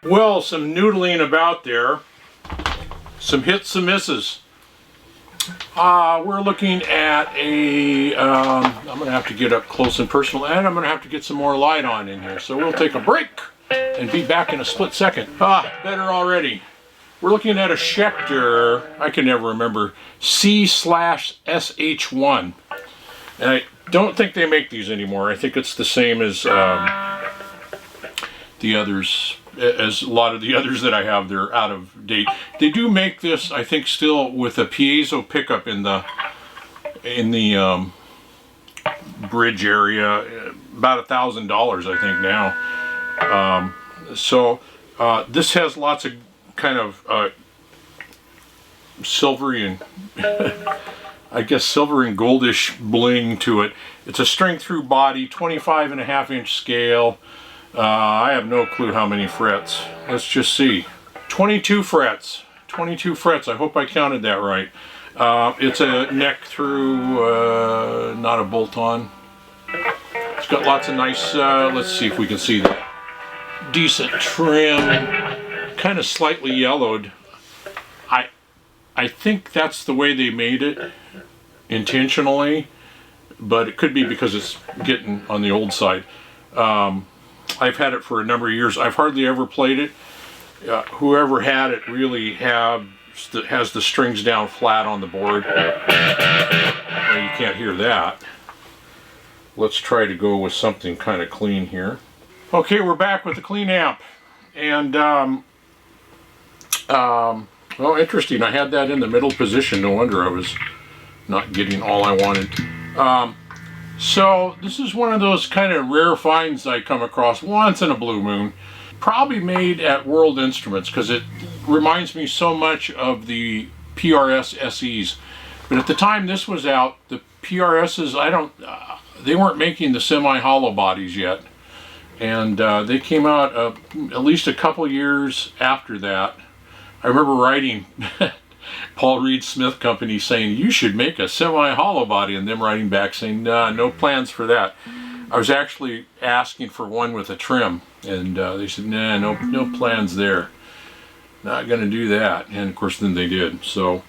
Well, some noodling about there, some hits, some misses. We're looking at a, I'm going to have to get up close and personal, and I'm going to have to get some more light on in here. So we'll take a break and be back in a split second. Better already. We're looking at a Schecter, I can never remember, C/SH1. And I don't think they make these anymore. I think it's the same as the others, as a lot of the others that I have. They're out of date. They do make this, I think, still with a piezo pickup in the bridge area, about $1,000 I think now. This has lots of kind of silvery and I guess silver and goldish bling to it. It's a string through body, 25.5-inch scale. I have no clue how many frets. Let's just see. 22 frets. 22 frets. I hope I counted that right. It's a neck through, not a bolt-on. It's got lots of nice, let's see if we can see that. Decent trim. Kind of slightly yellowed. I think that's the way they made it intentionally, but it could be because it's getting on the old side. I've had it for a number of years. I've hardly ever played it. Whoever had it really has the strings down flat on the board. Well, you can't hear that. Let's try to go with something kind of clean here. Okay, we're back with the clean amp. And, well, interesting. I had that in the middle position. No wonder I was not getting all I wanted. So this is one of those kind of rare finds I come across once in a blue moon. Probably made at World Instruments because it reminds me so much of the PRS SEs. But at the time this was out, the PRSs, they weren't making the semi-hollow bodies yet. And they came out at least a couple years after that. I remember writing Paul Reed Smith Company saying, you should make a semi-hollow body, and them writing back saying, nah, no plans for that. I was actually asking for one with a trim, and they said, nah, no plans there. Not going to do that. And of course then they did. So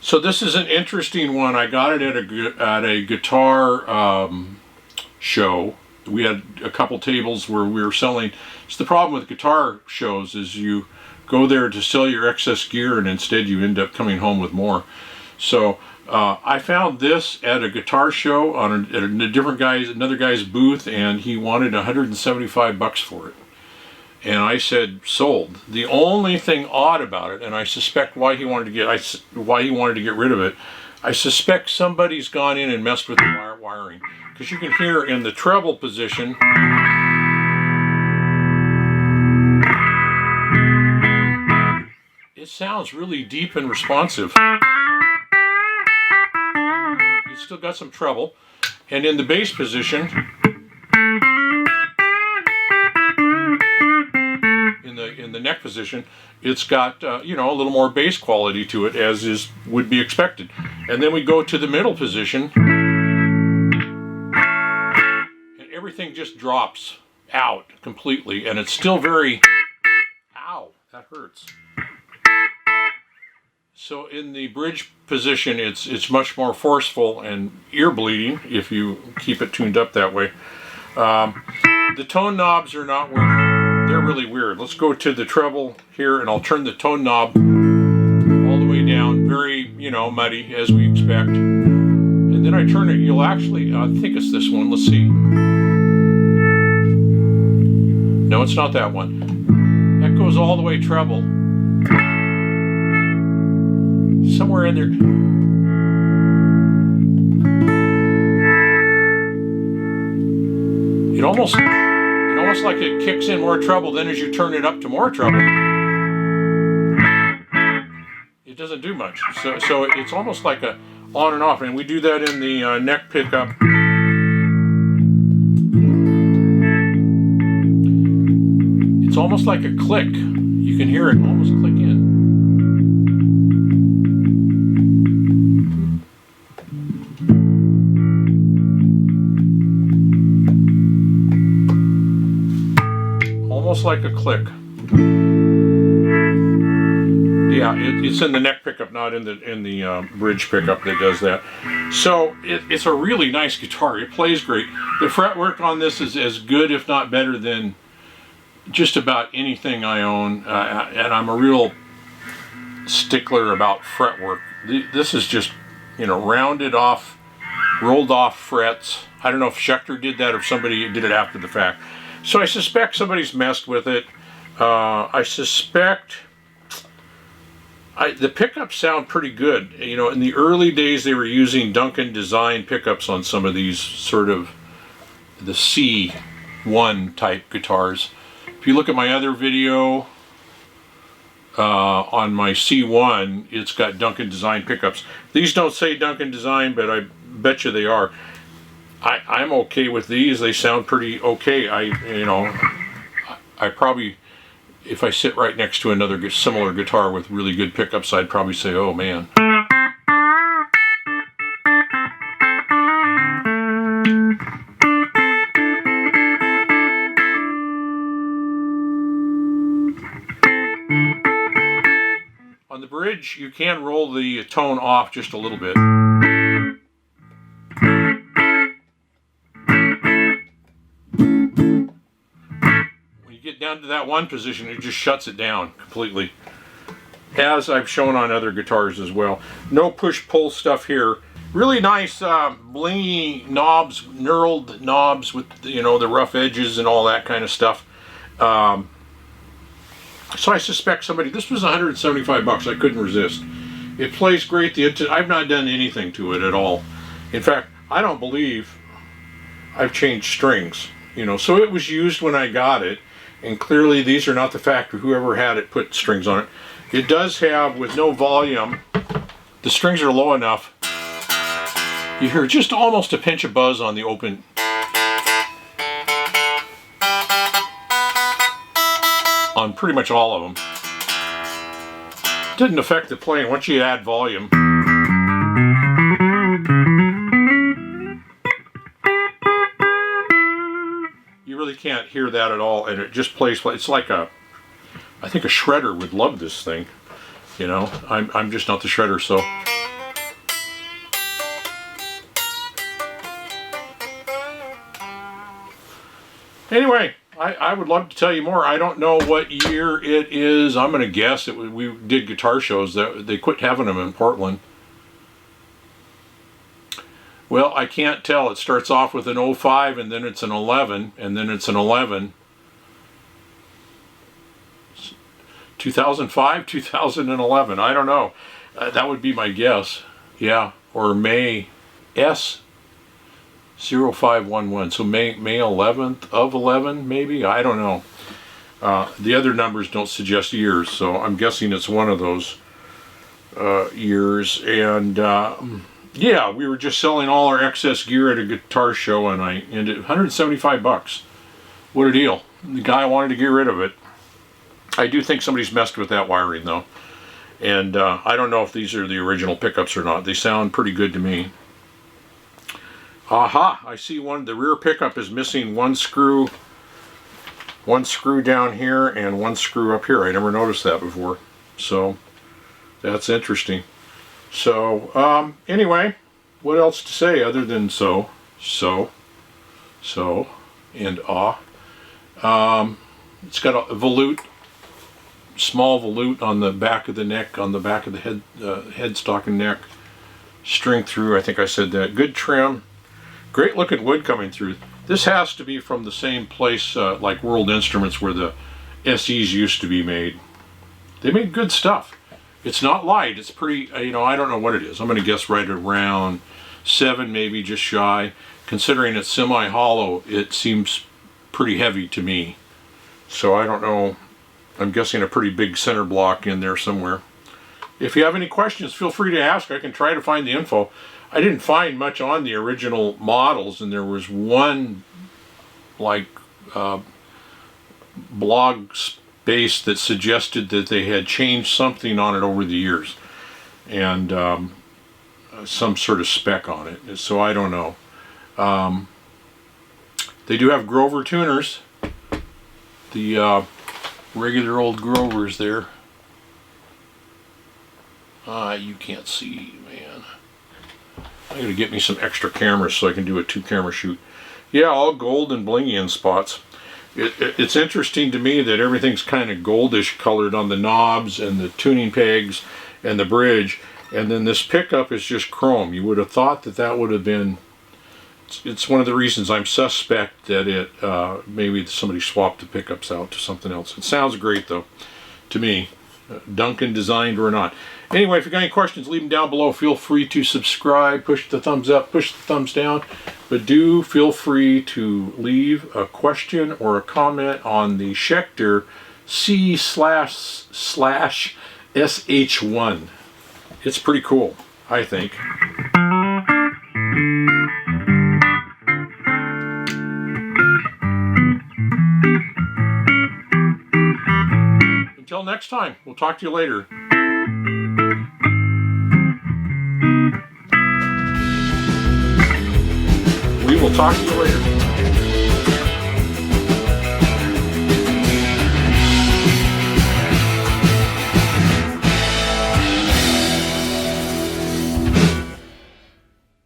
so this is an interesting one. I got it at a guitar show. We had a couple tables where we were selling. It's the problem with guitar shows is you go there to sell your excess gear and instead you end up coming home with more. So I found this at a guitar show on another guy's booth, and he wanted $175 for it. And I said sold. The only thing odd about it, and I suspect why he wanted to get rid of it, I suspect somebody's gone in and messed with the wiring, because you can hear in the treble position. It sounds really deep and responsive. It's still got some treble, and in the bass position, in the neck position, it's got you know, a little more bass quality to it, as would be expected. And then we go to the middle position, and everything just drops out completely, and it's still very, ow, that hurts. So in the bridge position, it's much more forceful and ear bleeding if you keep it tuned up that way. The tone knobs are not working. They're really weird. Let's go to the treble here, and I'll turn the tone knob all the way down. Very, you know, muddy as we expect. And then I turn it. You'll actually, I think it's this one. Let's see. No, it's not that one. That goes all the way treble. Somewhere in there. It almost like it kicks in more treble. Then as you turn it up to more treble, it doesn't do much. So it's almost like a on and off, and we do that in the neck pickup. It's almost like a click. You can hear it almost click in. Almost like a click. Yeah, it's in the neck pickup, not in the bridge pickup that does that. So it's a really nice guitar. It plays great. The fretwork on this is as good, if not better, than just about anything I own, and I'm a real stickler about fretwork. This is just, you know, rounded off, rolled off frets. I don't know if Schecter did that or if somebody did it after the fact. So I suspect somebody's messed with it. I suspect the pickups sound pretty good. You know, in the early days they were using Duncan design pickups on some of these sort of the C1 type guitars. If you look at my other video on my C1, it's got Duncan design pickups. These don't say Duncan design, but I bet you they are. I'm okay with these. They sound pretty okay. I probably, if I sit right next to another similar guitar with really good pickups, I'd probably say, oh man. On the bridge, you can roll the tone off just a little bit. Get down to that one position, it just shuts it down completely, as I've shown on other guitars as well. No push-pull stuff here. Really nice blingy knobs, knurled knobs with, you know, the rough edges and all that kind of stuff. So I suspect somebody, this was 175 bucks, I couldn't resist. It plays great. I've not done anything to it at all. In fact, I don't believe I've changed strings, you know, so it was used when I got it. And clearly these are not the factory. Whoever had it put strings on it. It does have, with no volume, the strings are low enough. You hear just almost a pinch of buzz on the open. On pretty much all of them. Didn't affect the playing once you add volume. You really can't hear that at all, and it just plays. It's like I think a shredder would love this thing. You know, I'm just not the shredder, so. Anyway, I would love to tell you more. I don't know what year it is. I'm gonna guess we did guitar shows that they quit having them in Portland. Well, I can't tell. It starts off with an 05, and then it's an 11, and then it's an 11. 2005, 2011, I don't know. That would be my guess. Yeah, or May S0511. So May 11th of 11, maybe? I don't know. The other numbers don't suggest years, so I'm guessing it's one of those years. And yeah, we were just selling all our excess gear at a guitar show, and I ended 175 bucks. What a deal. The guy wanted to get rid of it. I do think somebody's messed with that wiring though. And I don't know if these are the original pickups or not. They sound pretty good to me. Aha, I see the rear pickup is missing one screw down here and one screw up here. I never noticed that before. So that's interesting. So, anyway, what else to say other than so, and it's got a volute, small volute on the back of the neck, on the back of the headstock and neck, string through, I think I said that. Good trim, great looking wood coming through. This has to be from the same place like World Instruments where the SEs used to be made. They make good stuff. It's not light. It's pretty, you know, I don't know what it is. I'm going to guess right around 7, maybe just shy. Considering it's semi-hollow, it seems pretty heavy to me. So I don't know. I'm guessing a pretty big center block in there somewhere. If you have any questions, feel free to ask. I can try to find the info. I didn't find much on the original models, and there was one like blog space that suggested that they had changed something on it over the years, and some sort of spec on it. So I don't know. They do have Grover tuners. The regular old Grovers there. You can't see, man. I gotta get me some extra cameras so I can do a 2-camera shoot. Yeah, all gold and blingy in spots. It's interesting to me that everything's kind of goldish colored on the knobs and the tuning pegs and the bridge, and then this pickup is just chrome. You would have thought that that would have been... It's one of the reasons I'm suspect that it maybe somebody swapped the pickups out to something else. It sounds great though, to me. Duncan designed or not. Anyway, if you got any questions, leave them down below. Feel free to subscribe, push the thumbs up, push the thumbs down. But do feel free to leave a question or a comment on the Schecter C//SH1. It's pretty cool, I think. Until next time, we'll talk to you later. We will talk to you later.